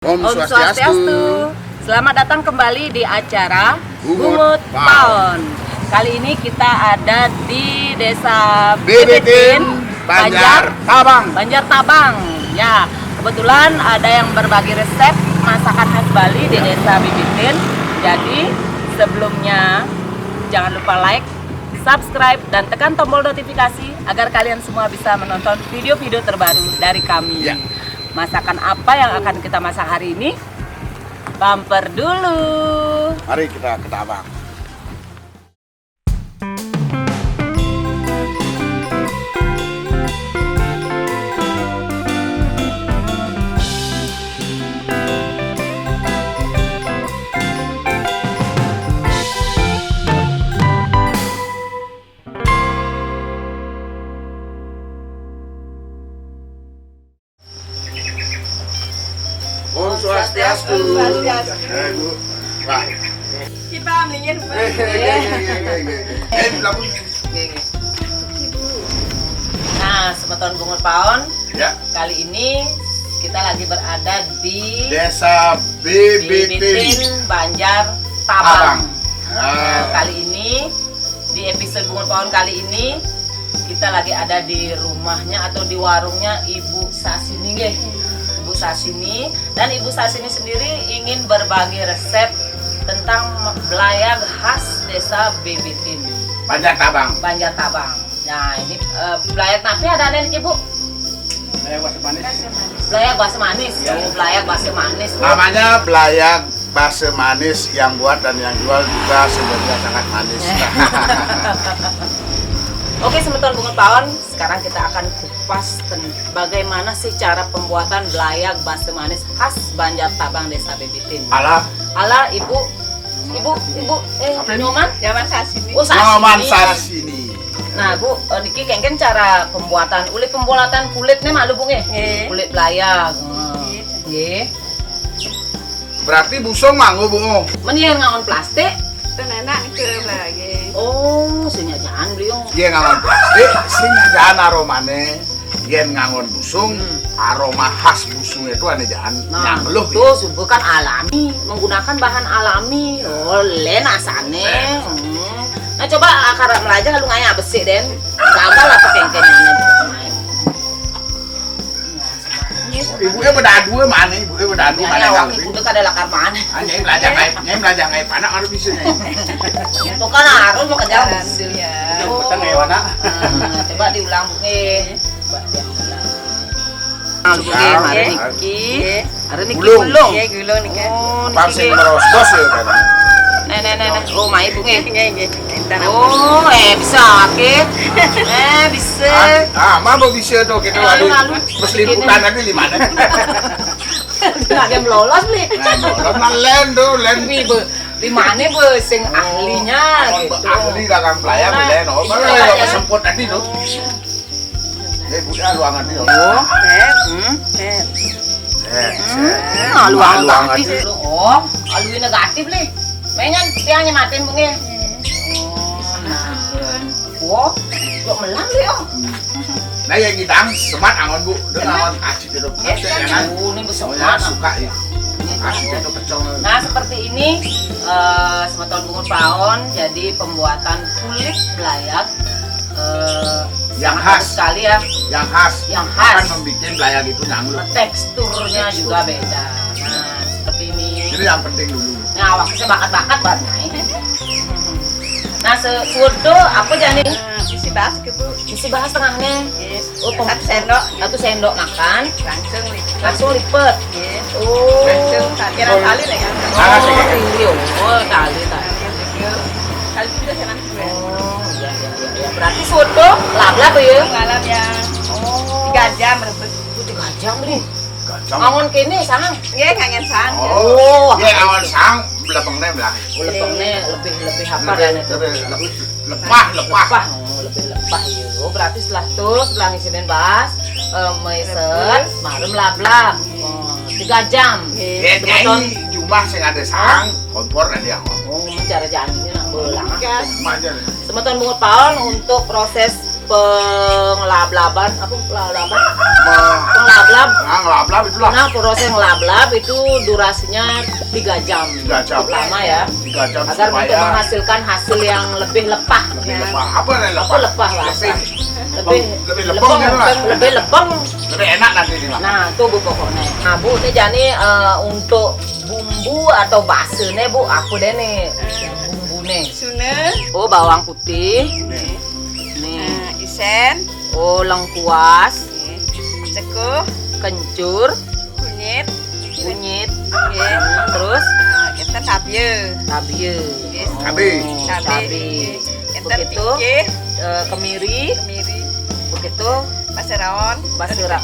Om Swastiastu. Selamat datang kembali di acara Bungut Bungut Paon. Kali ini kita ada di Desa Bibitin, Banjar Tabang. Banjar Tabang. Ya, kebetulan ada yang berbagi resep masakan khas Bali di Desa Bibitin. Jadi, sebelumnya jangan lupa like, subscribe, dan tekan tombol notifikasi agar kalian semua bisa menonton video-video terbaru dari kami. Ya. Masakan apa yang akan kita masak hari ini? Bumper dulu. Mari kita ke Tabang. Om Swastiastu. Bu. Wah. Kita mendingin Belakang. Nah, Semeton Bungut Paon, Ya. kali ini kita lagi berada di Desa Bibitin, Banjar Tabang. Tabang. Nah, kali ini di episode Bungut Paon kali ini kita lagi ada di rumahnya atau di warungnya Ibu Sasini, nggih. Ibu Sasini, dan Ibu Sasini sendiri ingin berbagi resep tentang belayag khas Desa Bibitin, Banjar Tabang. Banjar Tabang. Nah, ini belayag napi ada nih, Ibu. Belayag basa manis. Ya. Oh, belayag basa manis. Bu. Namanya belayak base manis, yang buat dan yang jual juga sebenarnya sangat manis. Oke, Semeton Bungut Paon, sekarang kita akan kupas bagaimana sih cara pembuatan belayag basa manis khas Banjar Tabang Desa Bibitin. Ala Ala Ibu Apa ini? Nyoman? Jaman sasini. Oh, Nyoman Sasini. Sasini. Nah, Bu, niki kengken cara pembuatan pembuatan kulitnya malu Bu nggih? Nggih. Kulit belayag. Nggih. Berarti busung manggu bu. Menyen ngangon plastik. Itu enak ke lagi. Oh, senyajaan beliau. Dia ngangon plastik, sing jangan aromane. Dia ngangon busung, aroma khas busung itu ane jangan Nah, nyangluh. itu subuh kan alami, menggunakan bahan alami. Oh, len asane. Nah, coba akar melaja lu ngaya besi den. Gagal apa kengkennya. Ibunya bedadu mana? Ibunya bedadu mana Ya, yang waktu itu ada lakar mana? Nyai belajar kayak panak harus bisa nyai. Itu kan harus mau kerja besi. Ya. Petang ya wana. Coba diulang Bu nggih. Coba diulang. Nah, Bu nggih, Nah, hari nggih. niki. Hari niki Gulung. gulung. Iya, gulung nih kan. Oh, Pangsin niki. merostos ya kan. Nah. Oh, mai Bu nggih. Nggih. Entar Oh, bisa akeh. Bisa. Mah mau bisa tuh kita Lalu, aduh. Mas liputan tadi di mana? Nggak ada yang lolos nih. Nah, len tuh len. Di mana bu sing ahlinya gitu. Ahli dagang pelayan len. Oh, Iya, mana iya. yang semput tadi tuh. Budak ruangan dia. Luang Luangan negatif. dia. Oh, alu negatif nih. Mainan tiangnya matiin bu nggih. Oh, kok melang deh oh. Nah yang gidang semat angon bu, dengan angon asik itu. Oh, ini Soalnya besar. suka ya. Asik itu kecong. Nah, seperti ini Semeton Bungut Paon. Jadi pembuatan kulit belayag Yang sangat khas. bagus sekali ya. Yang khas. Yang khas. Akan membuat belayak itu nyanglut. Teksturnya juga beda. Nah, seperti ini. Itu yang penting dulu. Nah, waktunya bakat-bakat banget. Nah, sesudo apa jadi? Isi basket Bu. Isi bahas tengahnya. Yes. Oh, Satu sendok. Satu sendok makan, Langsung nih. langsung lipet. Yes. Oh. Langsung kira kali nih kan. Oh, oh, tali. Kali itu senang juga. Oh, iya. Berarti soto lab-lab ya? Malam yang Oh, 3 jam rebus. 3 jam nih. Kacang. Ngangon kene sanang. Iya, kangen sang. Oh, Ya awal sang belepengnya belah. lepengnya lebih apa dan itu? Lepah. Lepah. Oh, lebih lepah ya. Oh, berarti setelah ngisinin bahas, meset, marem lab-lab. Oh, 3 jam. Ya Semeton. nyai jumlah sing ada sang kompor nanti aku. Oh, mencari jalan ini nak belang. Aja. Semeton Bungut Paon untuk proses penglablaban apa penglab Ngelap-lap itulah. nah proses ngelab itu durasinya 3 jam 3 jam. cukup lama ya 3 jam agar untuk supaya menghasilkan hasil yang lebih lepah lebih lepah. Apa nih apa lepah bahasa Lebih lepeng gitu lah. lebih lepeng. Lebih enak nanti ini lah. Nah tuh Bu pokoknya. Nah Bu ini jadi untuk bumbu atau base nih Bu aku deh nih bumbu nih. Sune, Oh bawang putih Nih. nih. isen, Oh lengkuas, cekuh, kencur, kunyit, kunyit, nggih. terus Kita tabye. cabai. Nggih. Cabai. Cabai. Kita Begitu. tikih, Kemiri, kemiri, begitu paseraon, baseraon.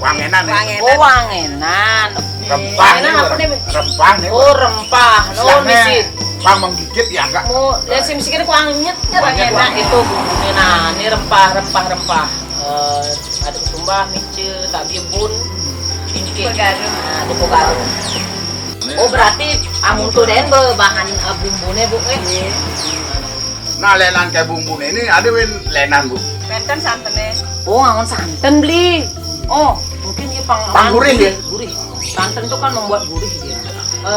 Wangenan nih. Wangenan. Oh wangenan. Rempah nih. Wangenan apa nih? Bu? Rempah nih. Oh rempah. Oh Istilahnya misi. Pang menggigit ya enggak? Mau lihat sih misi kira kurang nyetnya Wanget, enak wanget. itu bumbunya. Nah ini rempah. Ada ketumbar, mice, tabi bun, Tepung garam. Nah, tepung garam. Oh berarti amun tuh den bahan bumbunya Bu Nah, lenan kayak bumbu ini ada win lenan Bu. Benten santene. Oh ngangon santan beli. Oh mungkin ini Pang gurih ya? Gurih. Santan itu kan membuat gurih dia.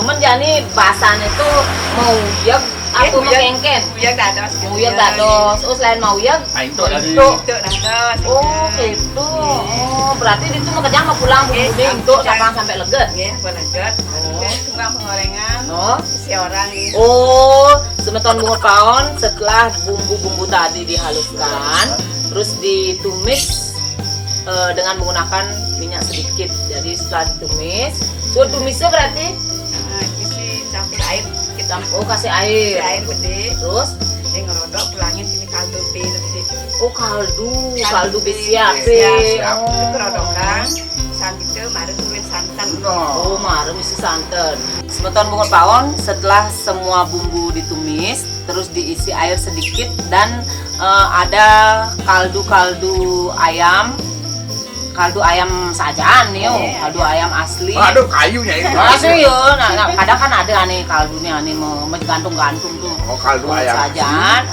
Menjadi bahasannya tuh mau uyag atau mengengken. Uyag dados. Uyag dados. Oh selain mau uyag, Nah, itu dari itu. Itu dados. Oh gitu. Oh berarti itu mau kerja mau pulang bumbu untuk sampai leget. Nggih, beleget. Terus tunggang pengorengan. Oh. Si orang nggih. Oh, semeton bunga paon setelah bumbu-bumbu tadi dihaluskan, terus ditumis dengan menggunakan minyak sedikit. Jadi setelah ditumis, suhu tumisnya berarti Isi campur air. Kita kasih isi air. air gede. Terus Dia ngerodok pulangin sini kaldu pi gede. kaldu besiap. Siap. Itu kerodokan. Saat itu mari tulis santan. Oh, marem isi santan. Semeton bunga pawon setelah semua bumbu ditumis, terus diisi air sedikit dan ada kaldu ayam. Kaldu ayam saja nih, kaldu ayam asli. Aduh, kayunya itu. Asli ya, nah kadang kan ada nih kaldunya nih mau gantung-gantung tuh. Oh, kaldu ayam. Saja.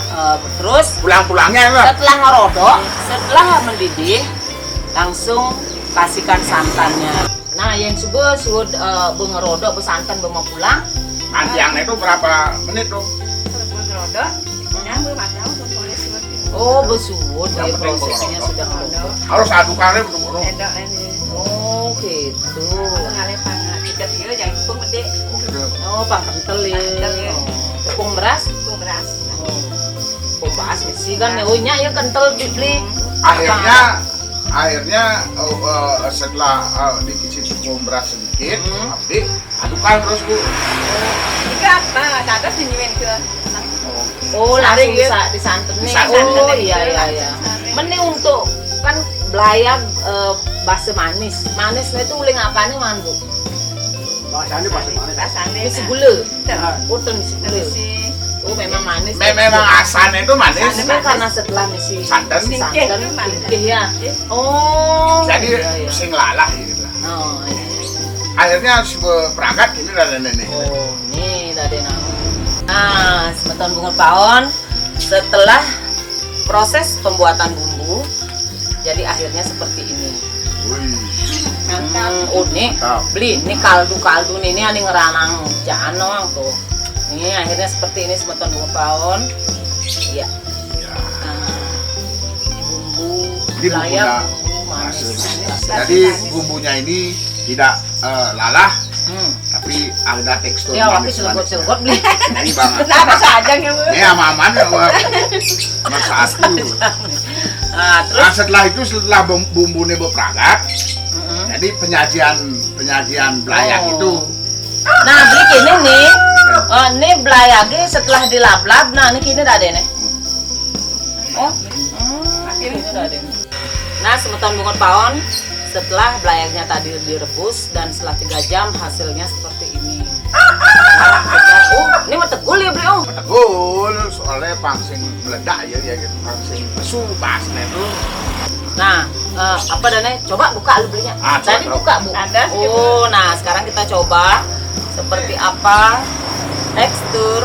Terus Pulang-pulangnya lah. setelah ngerodok, setelah mendidih, langsung kasihkan santannya. Nah, yang subuh ngerodok besantan mau pulang. Nanti yang itu berapa menit tuh? Terus ngerodok. Nyambung macam tulis seperti Oh, besuwut Yang ya penting prosesnya ngerodok. sudah ngerodok. Harus adukannya betul-betul. Edok ini. Oh, gitu. Mengalir pangat. Tiga jangan tepung gede. Gitu. Oh, pak kental ya. Kental ya. Oh, tepung beras. Tepung beras. Oh, tepung beras sih kan ya nya kental dibeli. Akhirnya setelah dikisi tepung beras sedikit, tapi adukan terus Bu. Jika apa? Dados dinyuin ke. Oh, langsung bisa disantan nih. Disantan. Oh, iya. Mending untuk kan belayak base manis. Manisnya itu uling apa nih, Man, Bu? Bahasanya bahasa mana? Rasanya. Misi gula. Terus Oh, misi gula. Oh, memang manis. Memang asalnya itu manis. Ini karena setelah misi Santan. Singkih itu manis. singkih ya. Oh. Jadi iya. sing lalah gitu lah. Oh, iya. Akhirnya perangkat ini ada nenek. Oh, ini tadi nama. Nah, semeton bunga pawon setelah proses pembuatan bumbu, jadi akhirnya seperti ini. Wih. Oh, nih Mantap. beli ini kaldu nih ini ani ngeranang jano tuh. Ini akhirnya seperti ini semeton bunga pawon. Iya. Nah, bumbu Ini layak bumbunya bumbu manis. Jadi bumbunya ini tidak lalah, Hmm. tapi ada tekstur Ya, waktu manis. selgot beli. Ini banget. Apa saja ya, Bu? Ini aman ya, masa aku. Nah, terus Nah, setelah bumbunya berperangkat, Mm-mm. jadi penyajian belayak Oh. itu. Nah, beli kini nih. Ini belayage setelah dilap-lap. Nah, ini kini ada nih. Oh. Ini ada nih. Nah, semeton bunga pawon setelah belayaknya tadi direbus dan setelah 3 jam hasilnya seperti ini. Nah, ini mah tegul ya, Bli. Oh. Tegul, soalnya pangsing meledak ya dia gitu. Pangsing lesu pasnya itu. Nah, apa dananya? Coba buka lu belinya. Ah, coba, Tadi coba. buka, Bu. Ada, Oh, nah sekarang kita coba seperti apa tekstur.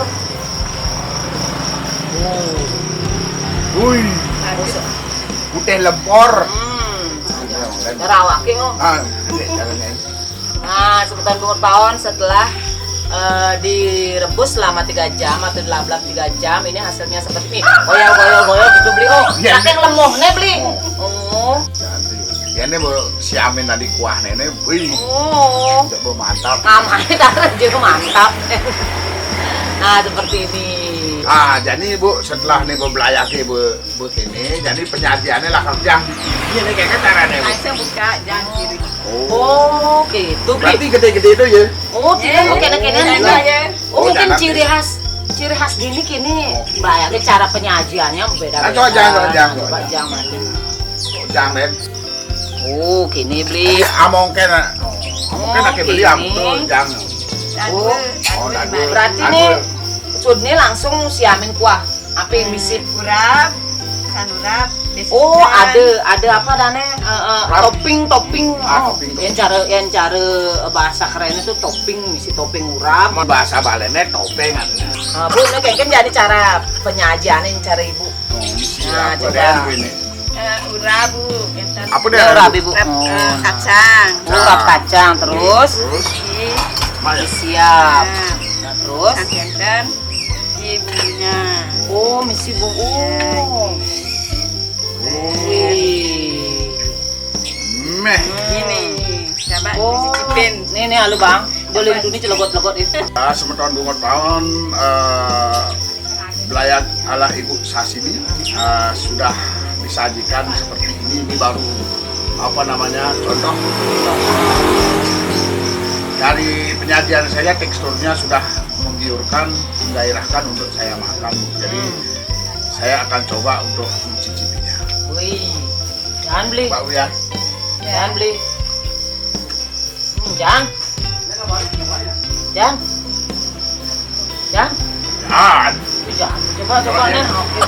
Wih. putih lempor. Terawake oh. Nah, sebentar bungut pawon setelah direbus selama 3 jam atau dilabrak 3 jam, ini hasilnya seperti ini. Goyang gitu beli oh. Saking lemohnya beli. Oh. Ya ini si Amin tadi kuah nenek, wih. Oh. Mantap. Namanya darah juga mantap. Nah, seperti ini. Ah, jadi Bu, setelah nih Bu belayaki Bu ini, jadi penyajiannya lah kerjang. Ini kayak caranya Bu. Saya buka jangan kiri. Oh, gitu beli. Berarti gede-gede itu ya? Oh, tidak mau kena-kena juga. ya. Oh, mungkin jangan ciri khas gini kini bayarnya cara penyajiannya beda-beda. Coba jangan. Coba jangan. Jangan. Oh, kini beli. Mungkin akan beli tuh jangan. Oh, berarti nih sudnya langsung siamin kuah. Apa yang misi? Urap, sanurap. Oh, ada apa dane? Topping. Topping. Yang cara bahasa keren itu topping, misi topping urap. Bahasa Balennya topeng ada. Bu, ini kayaknya jadi cara penyajiannya cara ibu. Nah, coba. Urap bu. Apa deh? Urap ibu. Kacang. Urap kacang terus. Siap. Nah, terus. Enten bumbunya. Oh, misi bumbu. Meh. Ini. Coba Oh, dicicipin. nih alu bang, boleh ini celogot-celogot itu. Semeton bungut tahun belayak ala Ibu Sasini sudah disajikan seperti ini. Ini baru apa namanya contoh dari penyajian saya, teksturnya sudah menggiurkan, menggairahkan untuk saya makan. Jadi saya akan coba untuk mencicipinya. Wih, jangan beli, Pak Uya. jangan beli, jangan, jangan, Jangan. jangan, coba nih, oke.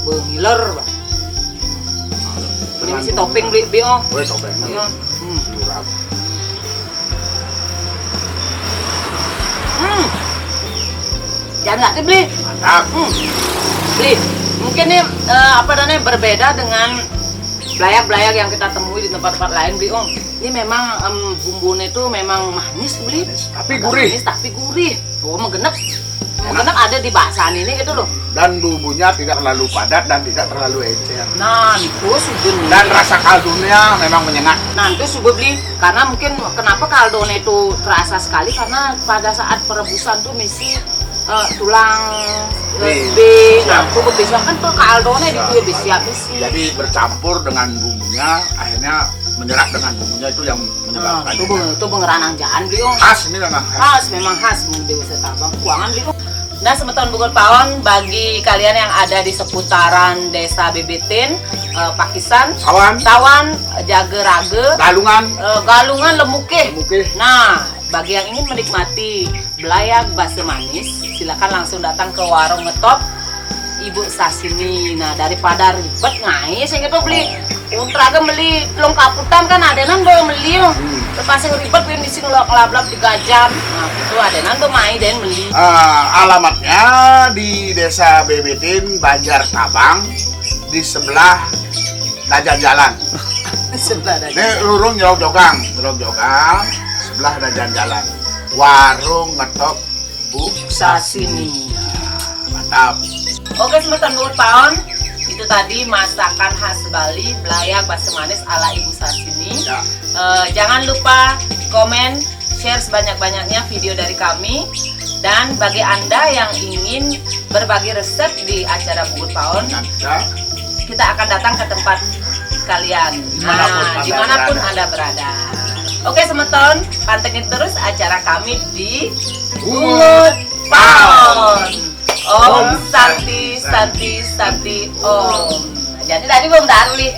Bengiler, bang. Beli misi topping beli oh. Woi topeng. Iya. Urap. Jangan nggak beli. Mantap. Beli. Mungkin nih apa namanya berbeda dengan belayak-belayak yang kita temui di tempat-tempat lain beli om. Ini memang bumbunya itu memang manis beli. Tapi gurih. Manis tapi gurih. Oh menggenep. Menggenep ada di baksan ini gitu loh. Dan bumbunya tidak terlalu padat dan tidak terlalu encer. Nah itu sudah. Dan rasa kaldunya memang menyengat. Nah itu sudah beli karena mungkin kenapa kaldonya itu terasa sekali karena pada saat perebusan tuh misi tulang B. Nah itu bisa kan tuh kaldonya itu siap. Jadi bercampur dengan bumbunya, akhirnya menyerap dengan bumbunya itu yang menyebabkan. Itu pengeranang jalan beli om. Khas ini memang khas. Khas memang khas Dewi Setabang keuangan beli om. Nah semeton bungut pawon bagi kalian yang ada di seputaran desa Bebetin, Pakisan, Tawan, Jagerage, Galungan, Lemuke. Nah bagi yang ingin menikmati belayak basa manis, silakan langsung datang ke warung ngetop Ibu Sasini. Nah daripada ribet ngai saya gitu beli ultra beli telung kaputan kan adenan bawa beli lepas yang ribet beli di sini ngelap-ngelap 3 jam. Nah itu adenan tuh main dan beli. Alamatnya di desa Bebetin, Banjar Tabang, di sebelah Dajan Jalan. Ini lurung Jeruk Jogang, sebelah Dajan Jalan. Warung ngetop Bu Sasini. Mantap. Oke semeton bungut pawon, itu tadi masakan khas Bali belayak basa manis ala Ibu Sasini. Ya. Jangan lupa komen, share sebanyak-banyaknya video dari kami. Dan bagi Anda yang ingin berbagi resep di acara bungut pawon, kita akan datang ke tempat kalian. Dimanapun Anda berada. Oke semeton, pantengin terus acara kami di Bungut Pawon. Om Santi Om. Jadi tadi belum darli.